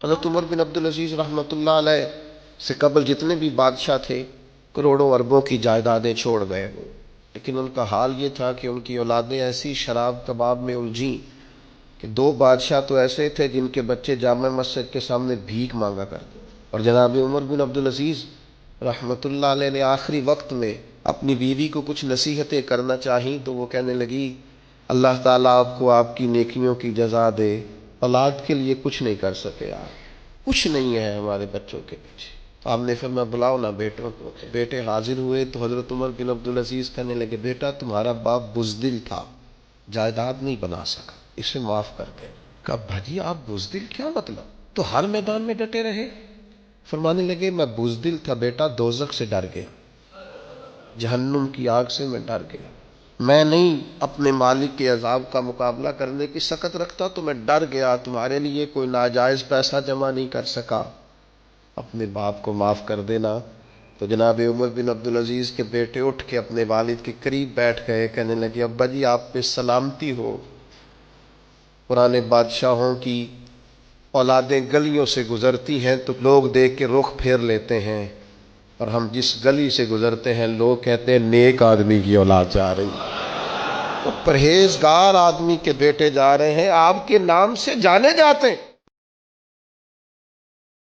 حضرت عمر بن عبدالعزیز رحمۃ اللہ علیہ سے قبل جتنے بھی بادشاہ تھے کروڑوں اربوں کی جائیدادیں چھوڑ گئے، لیکن ان کا حال یہ تھا کہ ان کی اولادیں ایسی شراب کباب میں الجھیں کہ دو بادشاہ تو ایسے تھے جن کے بچے جامع مسجد کے سامنے بھیک مانگا کرتے، اور جناب عمر بن عبدالعزیز رحمۃ اللہ علیہ نے آخری وقت میں اپنی بیوی کو کچھ نصیحتیں کرنا چاہیں تو وہ کہنے لگی، اللہ تعالیٰ آپ کو آپ کی نیکیوں کی جزا دے، اولاد کے لیے کچھ نہیں کر سکے آپ، کچھ نہیں ہے ہمارے بچوں کے پیچھے۔ تو آپ نے فرمایا بلاؤ نا بیٹوں کو۔ بیٹے حاضر ہوئے تو حضرت عمر بن عبدالعزیز کہنے لگے، بیٹا تمہارا باپ بزدل تھا، جائیداد نہیں بنا سکا، اسے معاف کر دے۔ کہا بھاجی آپ بزدل کیا مطلب؟ تو ہر میدان میں ڈٹے رہے۔ فرمانے لگے میں بزدل تھا بیٹا، دوزخ سے ڈر گیا، جہنم کی آگ سے میں ڈر گیا، میں نہیں اپنے مالک کے عذاب کا مقابلہ کرنے کی سکت رکھتا تو میں ڈر گیا، تمہارے لیے کوئی ناجائز پیسہ جمع نہیں کر سکا، اپنے باپ کو معاف کر دینا۔ تو جناب عمر بن عبدالعزیز کے بیٹے اٹھ کے اپنے والد کے قریب بیٹھ گئے، کہنے لگے ابا جی آپ پہ سلامتی ہو، پرانے بادشاہوں کی اولادیں گلیوں سے گزرتی ہیں تو لوگ دیکھ کے رخ پھیر لیتے ہیں، اور ہم جس گلی سے گزرتے ہیں لوگ کہتے ہیں نیک آدمی کی اولاد جا رہی، تو پرہیزگار آدمی کے بیٹے جا رہے ہیں، آپ کے نام سے جانے جاتے ہیں۔